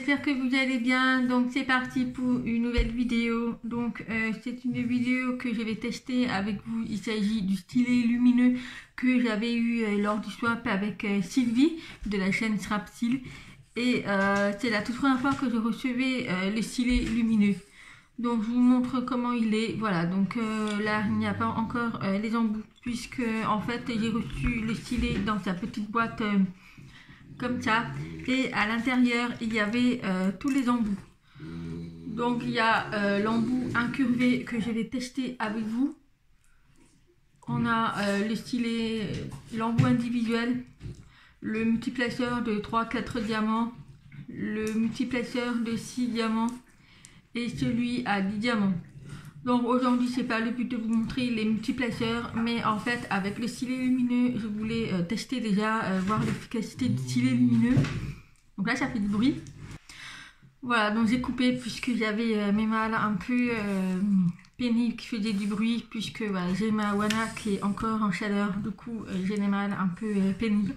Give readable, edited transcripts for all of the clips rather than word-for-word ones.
j'espère que vous allez bien. Donc c'est parti pour une nouvelle vidéo. Donc c'est une vidéo que je vais tester avec vous. Il s'agit du stylet lumineux que j'avais eu lors du swap avec Sylvie de la chaîne Srapsil. Et c'est la toute première fois que je recevais le stylet lumineux. Donc je vous montre comment il est. Voilà, donc là il n'y a pas encore les embouts puisque en fait j'ai reçu le stylet dans sa petite boîte comme ça, et à l'intérieur il y avait tous les embouts. Donc il y a l'embout incurvé que je vais tester avec vous. On a le stylet, l'embout individuel, le multiplaceur de 3-4 diamants, le multiplaceur de 6 diamants et celui à 10 diamants. Donc aujourd'hui c'est pas le but de vous montrer les multiplaceurs, mais en fait avec le stylet lumineux je voulais tester déjà, voir l'efficacité du stylet lumineux. Donc là ça fait du bruit. Voilà, donc j'ai coupé puisque j'avais mes mâles un peu pénibles qui faisaient du bruit, puisque voilà, j'ai ma Wana qui est encore en chaleur, du coup j'ai des mâles un peu pénibles.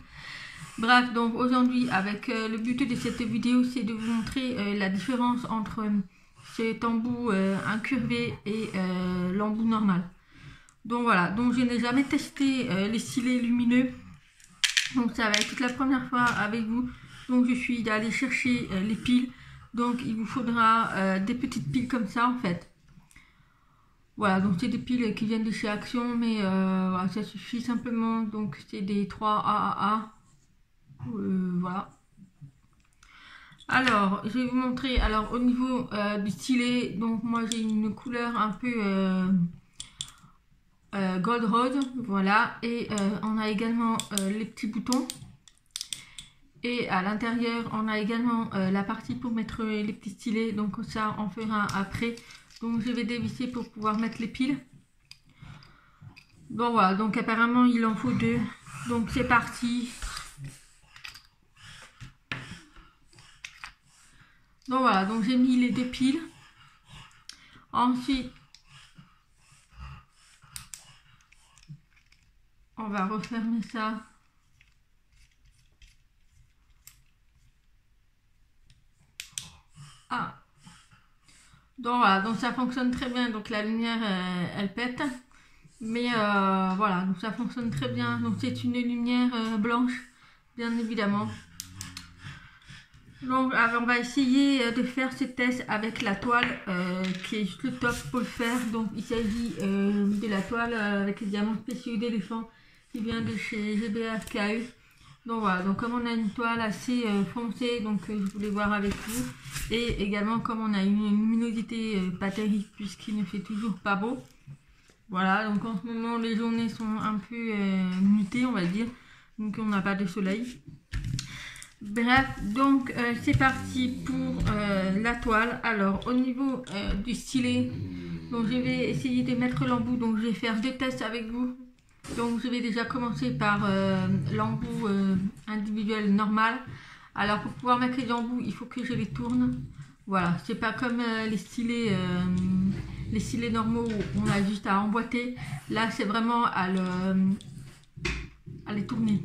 Bref, donc aujourd'hui avec le but de cette vidéo c'est de vous montrer la différence entre cet embout incurvé et l'embout normal. Donc voilà, donc je n'ai jamais testé les stylets lumineux, donc ça va être toute la première fois avec vous. Donc je suis allée chercher les piles, donc il vous faudra des petites piles comme ça en fait. Voilà, donc c'est des piles qui viennent de chez Action, mais voilà, ça suffit simplement. Donc c'est des 3 AAA, voilà. Alors, je vais vous montrer, alors au niveau du stylet, donc moi j'ai une couleur un peu gold rose, voilà, et on a également les petits boutons, et à l'intérieur on a également la partie pour mettre les petits stylets, donc ça on fera après. Donc je vais dévisser pour pouvoir mettre les piles. Bon voilà, donc apparemment il en faut deux, donc c'est parti. Donc voilà, donc j'ai mis les deux piles. Ensuite, on va refermer ça. Ah. Donc voilà, donc ça fonctionne très bien. Donc la lumière, elle pète. Mais voilà, donc ça fonctionne très bien. Donc c'est une lumière blanche, bien évidemment. Donc on va essayer de faire ce test avec la toile qui est juste le top pour le faire. Donc il s'agit de la toile avec les diamants spéciaux d'éléphant qui vient de chez GBFKE. Donc voilà, donc comme on a une toile assez foncée, donc je voulais voir avec vous. Et également comme on a une luminosité pas terrible puisqu'il ne fait toujours pas beau. Voilà, donc en ce moment les journées sont un peu mutées on va dire. Donc on n'a pas de soleil. Bref, donc c'est parti pour la toile. Alors au niveau du stylet, donc je vais essayer de mettre l'embout, donc je vais faire deux tests avec vous. Donc je vais déjà commencer par l'embout individuel normal. Alors pour pouvoir mettre les embouts il faut que je les tourne. Voilà, c'est pas comme les stylets normaux où on a juste à emboîter. Là c'est vraiment à les tourner.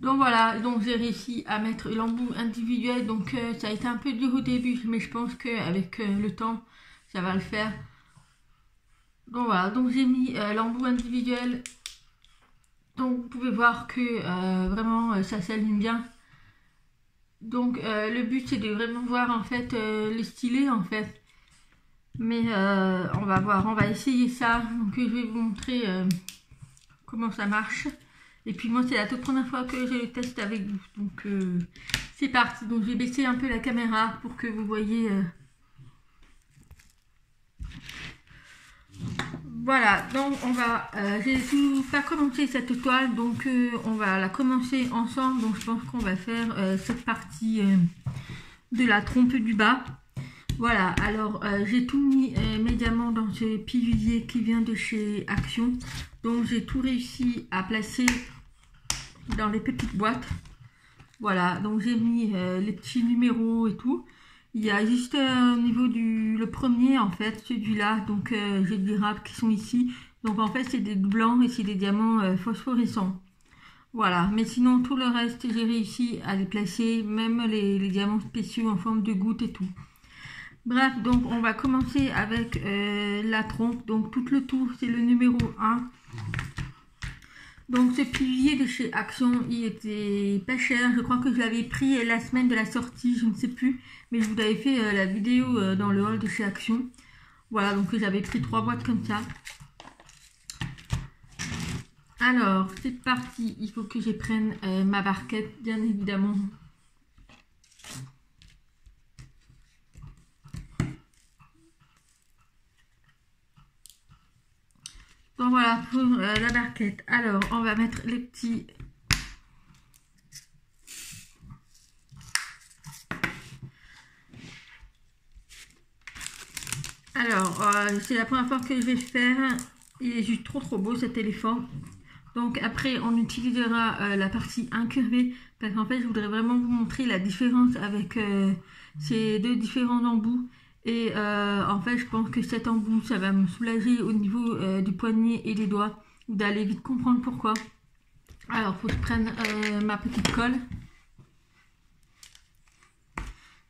Donc voilà, donc j'ai réussi à mettre l'embout individuel, donc ça a été un peu dur au début, mais je pense qu'avec le temps, ça va le faire. Donc voilà, donc j'ai mis l'embout individuel, donc vous pouvez voir que vraiment ça s'allume bien. Donc le but c'est de vraiment voir en fait le stylet en fait. Mais on va voir, on va essayer ça, donc je vais vous montrer comment ça marche. Et puis moi c'est la toute première fois que je le teste avec vous, donc c'est parti. Donc je vais baisser un peu la caméra pour que vous voyez. Voilà, donc on va, j'ai tout pas commencé cette toile, donc on va la commencer ensemble. Donc je pense qu'on va faire cette partie de la trompe du bas. Voilà, alors j'ai tout mis mes diamants dans ce pilulier qui vient de chez Action. Donc j'ai tout réussi à placer dans les petites boîtes. Voilà, donc j'ai mis les petits numéros et tout. Il y a juste au niveau le premier en fait, celui-là. Donc j'ai des râpes qui sont ici. Donc en fait c'est des blancs et c'est des diamants phosphorescents. Voilà, mais sinon tout le reste j'ai réussi à les placer, même les diamants spéciaux en forme de gouttes et tout. Bref, donc on va commencer avec la trompe. Donc tout le tour c'est le numéro 1. Donc ce pilier de chez Action, il était pas cher. Je crois que je l'avais pris la semaine de la sortie, je ne sais plus. Mais je vous avais fait la vidéo dans le hall de chez Action. Voilà, donc j'avais pris 3 boîtes comme ça. Alors, c'est parti. Il faut que je prenne ma barquette, bien évidemment. Donc voilà pour la barquette. Alors, on va mettre les petits... Alors, c'est la première fois que je vais le faire. Il est juste trop beau cet éléphant. Donc après, on utilisera la partie incurvée. Parce qu'en fait, je voudrais vraiment vous montrer la différence avec ces deux différents embouts. Et en fait, je pense que cet embout, ça va me soulager au niveau du poignet et des doigts. Vous allez vite comprendre pourquoi. Alors, il faut que je prenne ma petite colle.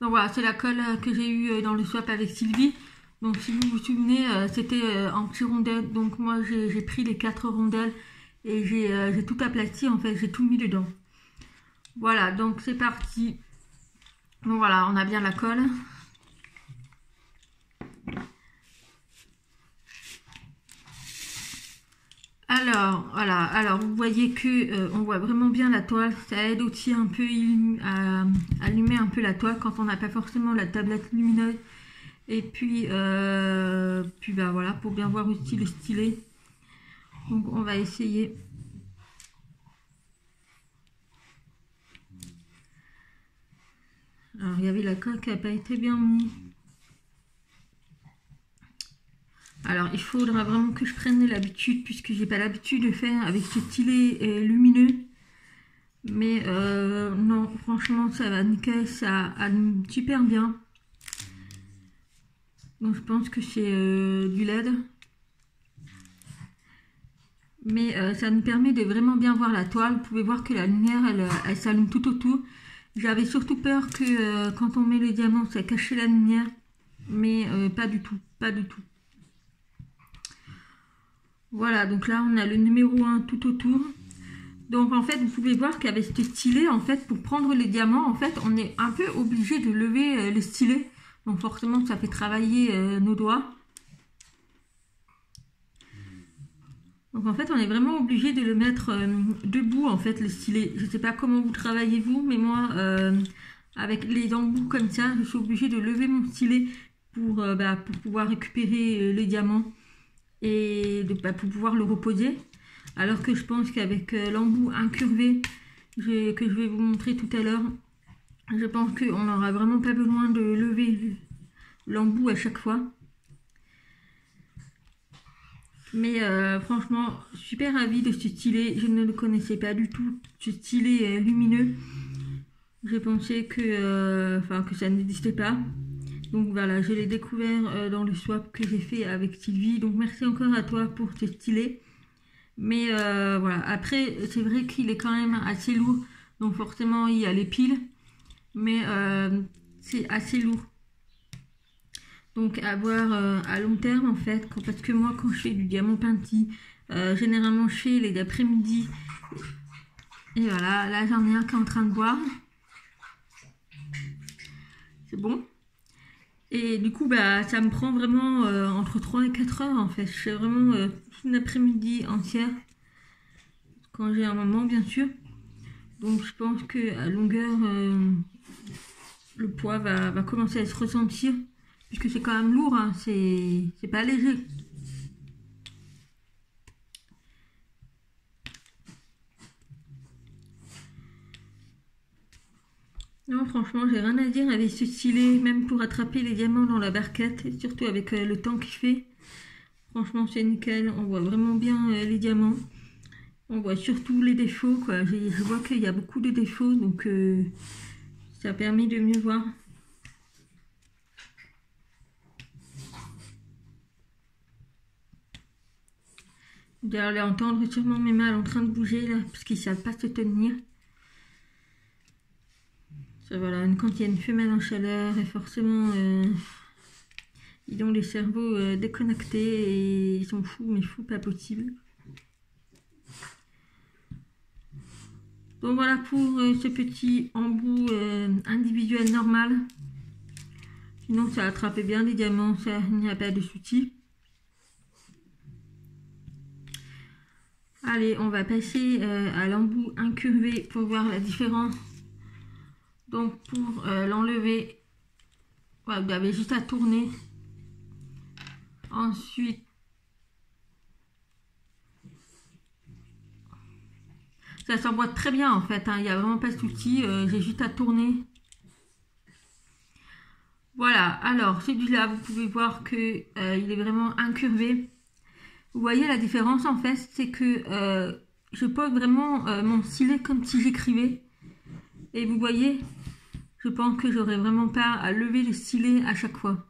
Donc voilà, c'est la colle que j'ai eue dans le swap avec Sylvie. Donc si vous vous souvenez, c'était en petits rondelles. Donc moi, j'ai pris les 4 rondelles et j'ai tout aplati, en fait, j'ai tout mis dedans. Voilà, donc c'est parti. Donc voilà, on a bien la colle. Alors, voilà, alors vous voyez que on voit vraiment bien la toile. Ça aide aussi un peu à allumer un peu la toile quand on n'a pas forcément la tablette lumineuse. Et puis bah voilà, pour bien voir aussi le stylet. Donc on va essayer. Alors il y avait la colle qui n'a pas été bien mise. Alors il faudra vraiment que je prenne l'habitude, puisque j'ai pas l'habitude de faire avec ce stylet lumineux. Mais non, franchement ça va nickel, ça allume super bien. Donc je pense que c'est du LED. Mais ça nous permet de vraiment bien voir la toile. Vous pouvez voir que la lumière, elle s'allume tout autour. J'avais surtout peur que quand on met le diamant, ça cachait la lumière. Mais pas du tout, pas du tout. Voilà, donc là on a le numéro 1 tout autour. Donc en fait, vous pouvez voir qu'avec ce stylet, en fait, pour prendre les diamants, en fait, on est un peu obligé de lever le stylet. Donc forcément, ça fait travailler nos doigts. Donc en fait, on est vraiment obligé de le mettre debout, en fait, le stylet. Je ne sais pas comment vous travaillez vous, mais moi, avec les embouts comme ça, je suis obligée de lever mon stylet pour pouvoir récupérer les diamants et pour pouvoir le reposer. Alors que je pense qu'avec l'embout incurvé que je vais vous montrer tout à l'heure, je pense qu'on n'aura vraiment pas besoin de lever l'embout à chaque fois. Mais franchement, super ravi de ce stylet. Je ne le connaissais pas du tout, ce stylet lumineux. Je pensais que ça n'existait pas. Donc voilà, je l'ai découvert dans le swap que j'ai fait avec Sylvie. Donc merci encore à toi pour ce stylet. Mais voilà, après c'est vrai qu'il est quand même assez lourd. Donc forcément il y a les piles. Mais c'est assez lourd. Donc à voir à long terme en fait. Parce que moi quand je fais du diamant peinti, généralement je fais les après-midi. Et voilà, là j'en ai un qui est en train de boire. C'est bon. Et du coup, bah, ça me prend vraiment entre 3 et 4 heures en fait. Je fais vraiment une après-midi entière. Quand j'ai un moment, bien sûr. Donc je pense qu'à longueur, le poids va commencer à se ressentir. Puisque c'est quand même lourd, hein, c'est pas léger. Non, franchement, j'ai rien à dire avec ce stylet, même pour attraper les diamants dans la barquette, et surtout avec le temps qu'il fait. Franchement, c'est nickel, on voit vraiment bien les diamants. On voit surtout les défauts, quoi. Je vois qu'il y a beaucoup de défauts, donc ça permet de mieux voir. Vous allez entendre sûrement mes mains en train de bouger là, parce qu'ils ne savent pas se tenir. Ça, voilà, quand il y a une femelle en chaleur, et forcément, ils ont les cerveaux déconnectés et ils sont fous, mais fous pas possible. Donc voilà pour ce petit embout individuel normal. Sinon ça a attrapé bien les diamants, ça il n'y a pas de souci. Allez, on va passer à l'embout incurvé pour voir la différence. Donc pour l'enlever, voilà, vous avez juste à tourner. Ensuite, ça s'emboîte très bien en fait, hein, il n'y a vraiment pas de souci, j'ai juste à tourner. Voilà, alors celui-là, vous pouvez voir que il est vraiment incurvé. Vous voyez la différence en fait, c'est que je pose vraiment mon stylet comme si j'écrivais. Et vous voyez, je pense que j'aurais vraiment pas à lever le stylet à chaque fois.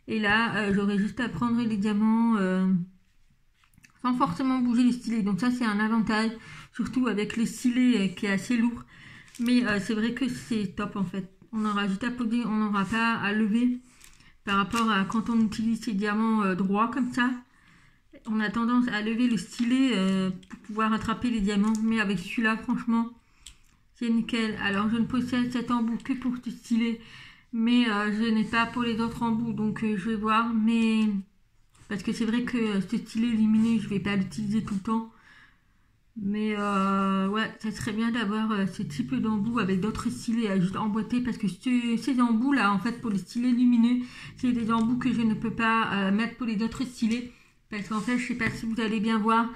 Et là, j'aurais juste à prendre les diamants sans forcément bouger les stylets. Donc ça, c'est un avantage, surtout avec les stylets qui est assez lourd. Mais c'est vrai que c'est top en fait. On aura juste à poser, on n'aura pas à lever par rapport à quand on utilise ces diamants droits comme ça. On a tendance à lever le stylet pour pouvoir attraper les diamants. Mais avec celui-là, franchement, c'est nickel. Alors, je ne possède cet embout que pour ce stylet. Mais je n'ai pas pour les autres embouts. Donc, je vais voir. Mais parce que c'est vrai que ce stylet lumineux, je ne vais pas l'utiliser tout le temps. Mais ouais, ça serait bien d'avoir ce type d'embout avec d'autres stylets à juste emboîter. Parce que ces embouts là, en fait, pour les stylets lumineux, c'est des embouts que je ne peux pas mettre pour les autres stylets. Parce qu'en fait, je sais pas si vous allez bien voir,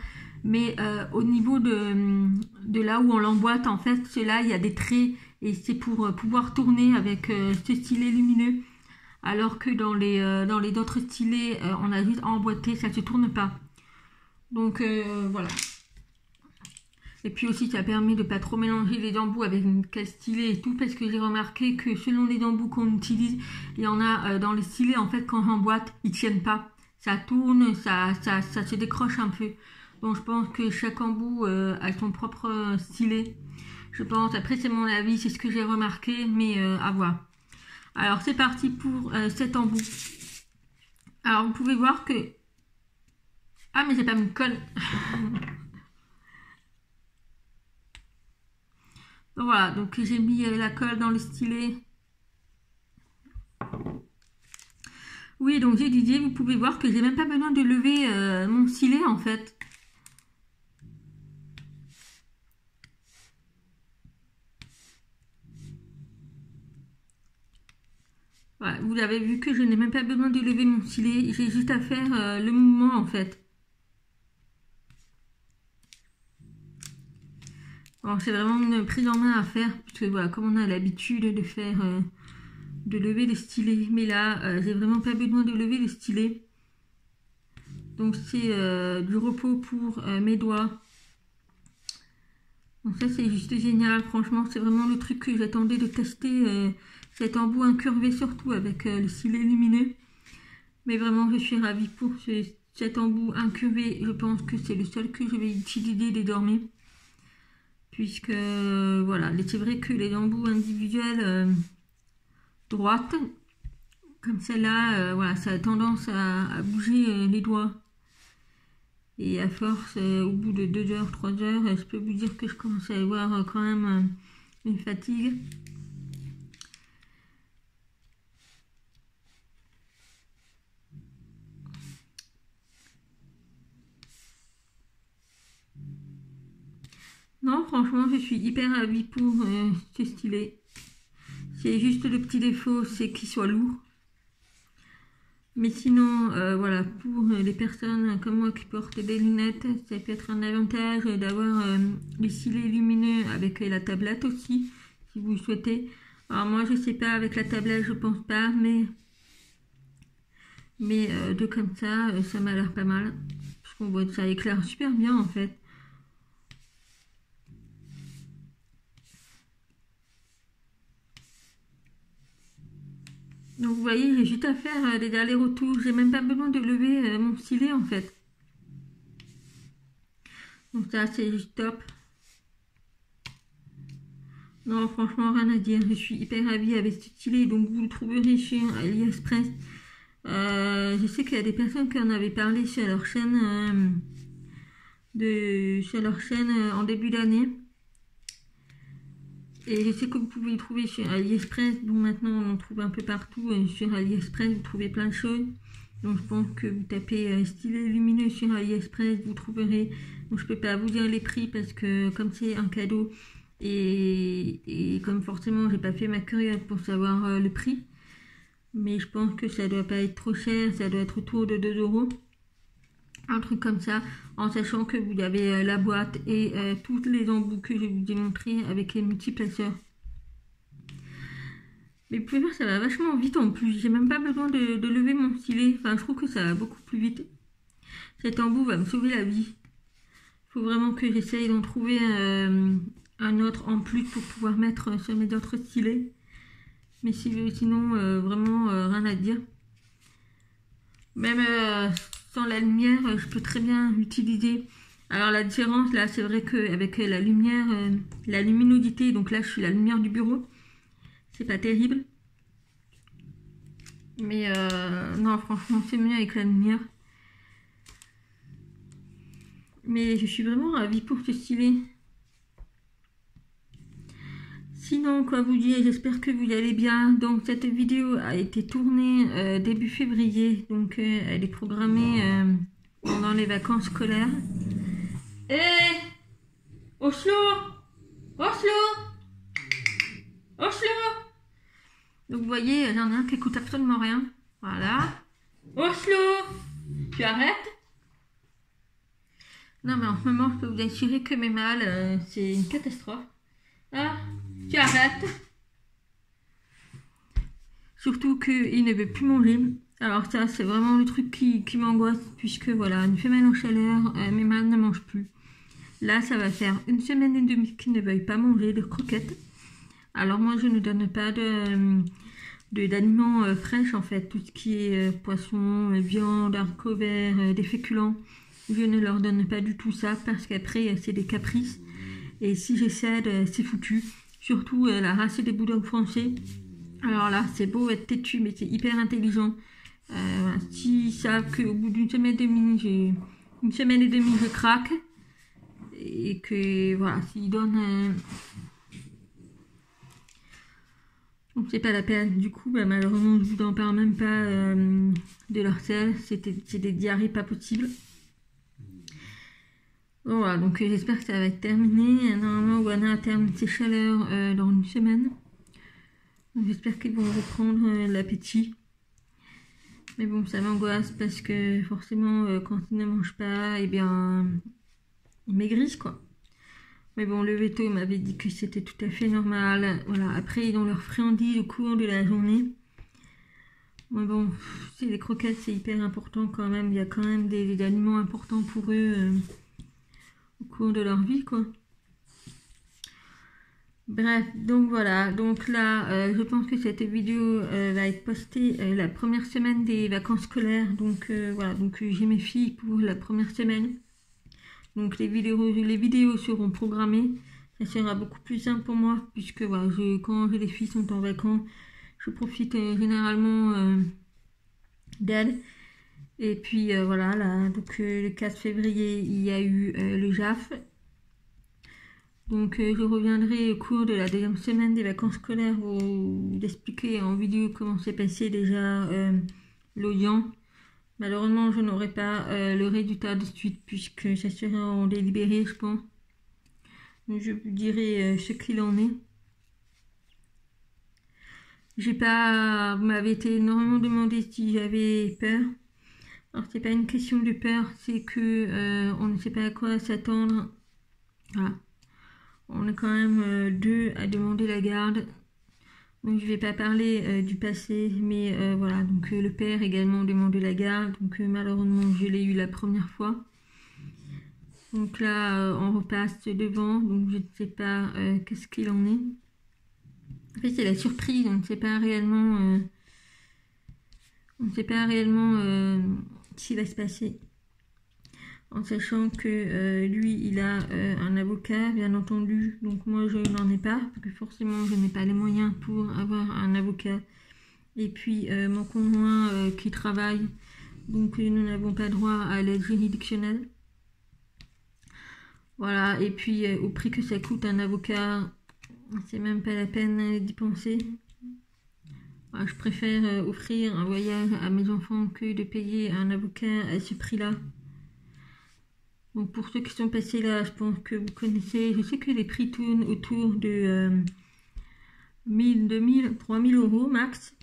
mais au niveau de là où on l'emboîte, en fait, là, il y a des traits et c'est pour pouvoir tourner avec ce stylet lumineux. Alors que dans les autres stylets, on a juste à emboîter, ça ne se tourne pas. Donc voilà. Et puis aussi, ça permet de pas trop mélanger les embouts avec quel stylet et tout, parce que j'ai remarqué que selon les embouts qu'on utilise, il y en a dans les stylets, en fait, quand j'emboîte, ils tiennent pas. Ça tourne, ça se décroche un peu. Donc je pense que chaque embout a son propre stylet. Je pense, après c'est mon avis, c'est ce que j'ai remarqué, mais à voir. Alors c'est parti pour cet embout. Alors vous pouvez voir que... Ah mais j'ai pas mis de colle. Donc voilà, donc j'ai mis la colle dans le stylet. Oui, donc j'ai Didier, vous pouvez voir que j'ai même pas besoin de lever mon stylet en fait. Voilà, vous avez vu que je n'ai même pas besoin de lever mon stylet, j'ai juste à faire le mouvement en fait. Alors c'est vraiment une prise en main à faire, puisque voilà, comme on a l'habitude de faire... de lever le stylet, mais là j'ai vraiment pas besoin de lever le stylet, donc c'est du repos pour mes doigts. Donc ça c'est juste génial, franchement c'est vraiment le truc que j'attendais de tester, cet embout incurvé surtout avec le stylet lumineux. Mais vraiment je suis ravie pour cet embout incurvé, je pense que c'est le seul que je vais utiliser désormais, puisque voilà, c'est vrai que les embouts individuels droite comme celle-là, voilà, ça a tendance à bouger les doigts, et à force au bout de 2 heures 3 heures je peux vous dire que je commence à avoir quand même une fatigue. Non, franchement je suis hyper ravie pour ce stylet. C'est juste le petit défaut, c'est qu'il soit lourd. Mais sinon, voilà, pour les personnes comme moi qui portent des lunettes, ça peut être un avantage d'avoir les stylets lumineux avec la tablette aussi, si vous le souhaitez. Alors moi, je sais pas, avec la tablette, je pense pas, mais de comme ça m'a l'air pas mal. Parce qu'on voit que ça éclaire super bien en fait. Donc vous voyez, j'ai juste à faire des allers-retours, j'ai même pas besoin de lever mon stylet en fait. Donc ça c'est juste top. Non, franchement, rien à dire. Je suis hyper ravie avec ce stylet. Donc, vous le trouverez sur AliExpress. Je sais qu'il y a des personnes qui en avaient parlé sur leur chaîne, en début d'année. Et je sais que vous pouvez le trouver sur AliExpress. Bon, maintenant, on en trouve un peu partout. Sur AliExpress, vous trouvez plein de choses. Donc, je pense que vous tapez stylet lumineux sur AliExpress, vous trouverez. Donc, je peux pas vous dire les prix parce que comme c'est un cadeau, et comme forcément j'ai pas fait ma curiosité pour savoir le prix, mais je pense que ça doit pas être trop cher, ça doit être autour de 2 €, un truc comme ça, en sachant que vous avez la boîte et toutes les embouts que je vous ai montré avec les multiplaceurs. Mais vous pouvez voir, ça va vachement vite en plus, j'ai même pas besoin de lever mon stylet, enfin je trouve que ça va beaucoup plus vite. Cet embout va me sauver la vie. Faut vraiment que j'essaye d'en trouver un autre en plus pour pouvoir mettre sur mes autres stylets. Mais sinon, vraiment rien à dire. Même sans la lumière, je peux très bien l'utiliser. Alors la différence là, c'est vrai qu'avec la lumière, la luminosité, donc là je suis la lumière du bureau, c'est pas terrible. Mais non, franchement, c'est mieux avec la lumière. Mais je suis vraiment ravie pour ce stylet. Sinon, quoi vous dire, j'espère que vous allez bien. Donc, cette vidéo a été tournée début février. Donc, elle est programmée pendant les vacances scolaires. Hé Oslo Oslo Oslo. Donc, vous voyez, j'en ai un qui écoute absolument rien. Voilà. Oslo, tu arrêtes? Non, mais en ce moment, je peux vous assurer que mes mâles, c'est une catastrophe. Ah, tu arrêtes. Surtout qu'il ne veut plus manger. Alors ça, c'est vraiment le truc qui m'angoisse, puisque voilà, une femelle en chaleur, mes mâles ne mangent plus. Là, ça va faire 1 semaine et demie qu'ils ne veuillent pas manger de croquettes. Alors moi, je ne donne pas d'aliments fraîches, en fait. Tout ce qui est poisson, viande, haricots verts, des féculents. Je ne leur donne pas du tout ça, parce qu'après, c'est des caprices. Et si je cède, c'est foutu. Surtout la race des bulldogs français. Alors là, c'est beau être têtu, mais c'est hyper intelligent. S'ils savent qu'au bout d'une semaine et demie, je craque. Et que voilà, s'ils donnent... donc c'est pas la peine. Du coup, malheureusement, je vous en parle même pas de leur sel. C'est des diarrhées pas possibles. Voilà, donc j'espère que ça va être terminé. Normalement, Wana termine ses chaleurs dans 1 semaine. J'espère qu'ils vont reprendre l'appétit. Mais bon, ça m'angoisse parce que forcément, quand ils ne mangent pas, eh bien, ils maigrissent, quoi. Mais bon, le veto m'avait dit que c'était tout à fait normal. Voilà, après, ils ont leur friandise au cours de la journée. Mais bon, c'est les croquettes, c'est hyper important quand même. Il y a quand même des aliments importants pour eux au cours de leur vie, quoi. Bref, donc voilà, donc là, je pense que cette vidéo va être postée la première semaine des vacances scolaires, donc voilà, donc j'ai mes filles pour la première semaine, donc les vidéos seront programmées, ça sera beaucoup plus simple pour moi, puisque voilà, quand les filles sont en vacances, je profite généralement d'elles, et puis voilà, là, donc le 4 février, il y a eu le JAF. Donc je reviendrai au cours de la 2e semaine des vacances scolaires pour vous expliquer en vidéo comment s'est passé déjà l'audience. Malheureusement, je n'aurai pas le résultat de suite puisque ça sera en délibéré, je pense. Donc, je vous dirai ce qu'il en est. Vous m'avez été énormément demandé si j'avais peur. Alors c'est pas une question de peur, c'est que on ne sait pas à quoi s'attendre. Voilà. On est quand même 2 à demander la garde. Donc je vais pas parler du passé, mais voilà, donc le père également demandé la garde. Donc malheureusement je l'ai eu la première fois. Donc là on repasse devant, donc je ne sais pas qu'est-ce qu'il en est. En fait c'est la surprise, on ne sait pas réellement ce qui va se passer. en sachant que lui il a un avocat bien entendu, donc moi je n'en ai pas, parce que forcément je n'ai pas les moyens pour avoir un avocat, et puis mon conjoint qui travaille, donc nous n'avons pas droit à l'aide juridictionnelle. Voilà, et puis au prix que ça coûte un avocat, c'est même pas la peine d'y penser. Voilà, je préfère offrir un voyage à mes enfants que de payer un avocat à ce prix-là. Donc pour ceux qui sont passés là, je pense que vous connaissez, je sais que les prix tournent autour de 1000, 2000, 3000 euros max.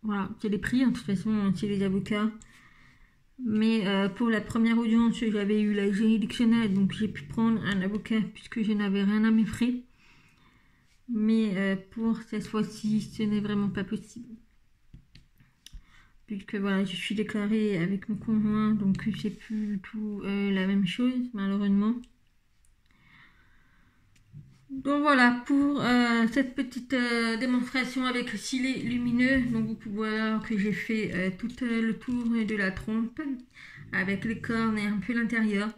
Voilà, c'est les prix, de toute façon, c'est les avocats. Mais pour la première audience, j'avais eu la juridictionnelle, donc j'ai pu prendre un avocat puisque je n'avais rien à mes frais. Mais pour cette fois-ci, ce n'est vraiment pas possible. Puisque voilà, je suis déclarée avec mon conjoint, donc c'est plus du tout la même chose, malheureusement. Donc voilà, pour cette petite démonstration avec le stylet lumineux, donc vous pouvez voir que j'ai fait tout le tour de la trompe, avec les cornes et un peu l'intérieur.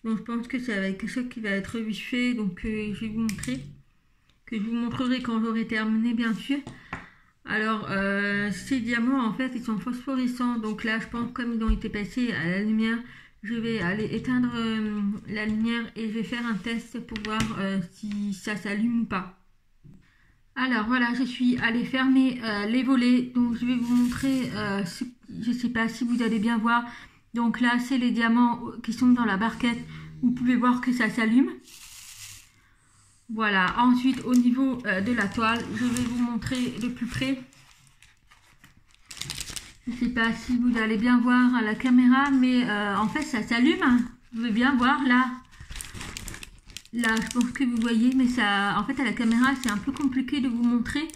Donc je pense que ça va être quelque chose qui va être vite fait, donc je vais vous montrer, que je vous montrerai quand j'aurai terminé bien sûr. Alors ces diamants en fait ils sont phosphorescents, donc là je pense comme ils ont été passés à la lumière, je vais aller éteindre la lumière et je vais faire un test pour voir si ça s'allume ou pas. Alors voilà, je suis allée fermer les volets, donc je vais vous montrer, je ne sais pas si vous allez bien voir, donc là c'est les diamants qui sont dans la barquette, vous pouvez voir que ça s'allume. Voilà, ensuite au niveau de la toile, je vais vous montrer de plus près. Je ne sais pas si vous allez bien voir à la caméra, mais en fait ça s'allume. Vous pouvez bien voir là. Là, je pense que vous voyez, mais ça, en fait à la caméra c'est un peu compliqué de vous montrer.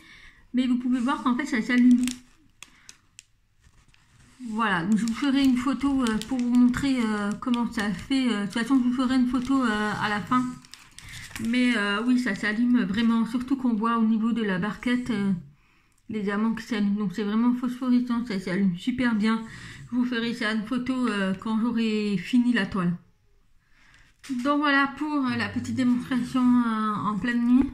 Mais vous pouvez voir qu'en fait ça s'allume. Voilà, donc je vous ferai une photo pour vous montrer comment ça fait. De toute façon, je vous ferai une photo à la fin. Mais oui, ça s'allume vraiment, surtout qu'on voit au niveau de la barquette les diamants qui s'allument. Donc c'est vraiment phosphorescent, ça s'allume super bien. Je vous ferai ça une photo quand j'aurai fini la toile. Donc voilà pour la petite démonstration en pleine nuit.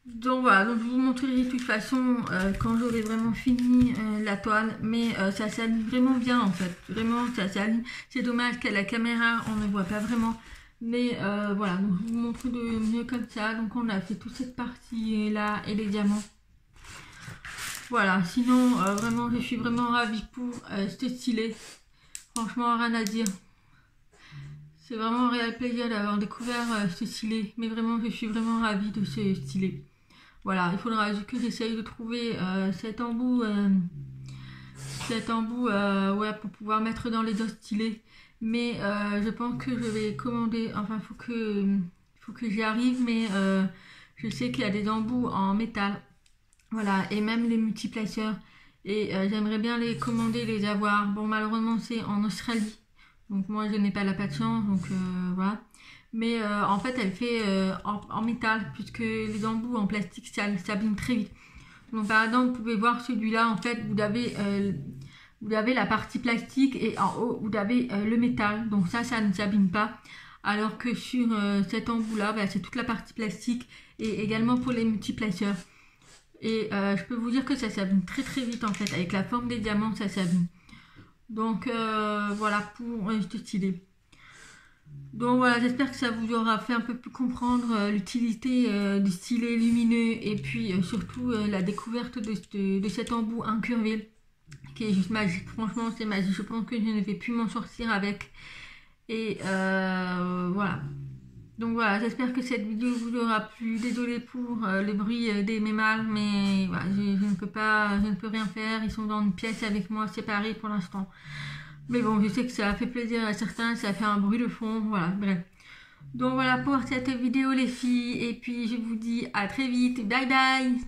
Donc voilà, donc je vous montrerai de toute façon quand j'aurai vraiment fini la toile, mais ça s'allume vraiment bien en fait, vraiment ça s'allume. C'est dommage qu'à la caméra on ne voit pas vraiment, mais voilà, donc je vous montre de mieux comme ça. Donc on a fait toute cette partie là et les diamants. Voilà, sinon vraiment je suis vraiment ravie pour ce stylet, franchement rien à dire. C'est vraiment un réel plaisir d'avoir découvert ce stylet, mais vraiment je suis vraiment ravie de ce stylet. Voilà, il faudra que j'essaye de trouver cet embout ouais, pour pouvoir mettre dans les deux stylets. Mais je pense que je vais commander, enfin il faut que j'y arrive, mais je sais qu'il y a des embouts en métal. Voilà, et même les multiplaceurs. Et j'aimerais bien les commander, les avoir. Bon, malheureusement c'est en Australie, donc moi je n'ai pas la patience, donc voilà. Mais en fait elle fait en métal, puisque les embouts en plastique s'abîment très vite. Donc par exemple vous pouvez voir celui-là, en fait vous avez la partie plastique et en haut vous avez le métal, donc ça ne s'abîme pas. Alors que sur cet embout là, bah, c'est toute la partie plastique, et également pour les multiplaceurs. Et je peux vous dire que ça s'abîme très très vite en fait, avec la forme des diamants ça s'abîme. Donc voilà pour ce stylet. Donc voilà, j'espère que ça vous aura fait un peu plus comprendre l'utilité du stylet lumineux, et puis surtout la découverte de cet embout incurvé qui est juste magique. Franchement c'est magique, je pense que je ne vais plus m'en sortir avec. Et voilà. Donc voilà, j'espère que cette vidéo vous aura plu. Désolée pour le bruit des mémales, mais voilà, je ne peux rien faire. Ils sont dans une pièce avec moi, séparés pour l'instant. Mais bon, je sais que ça a fait plaisir à certains, ça fait un bruit de fond, voilà, bref. Donc voilà pour cette vidéo les filles, et puis je vous dis à très vite, bye bye!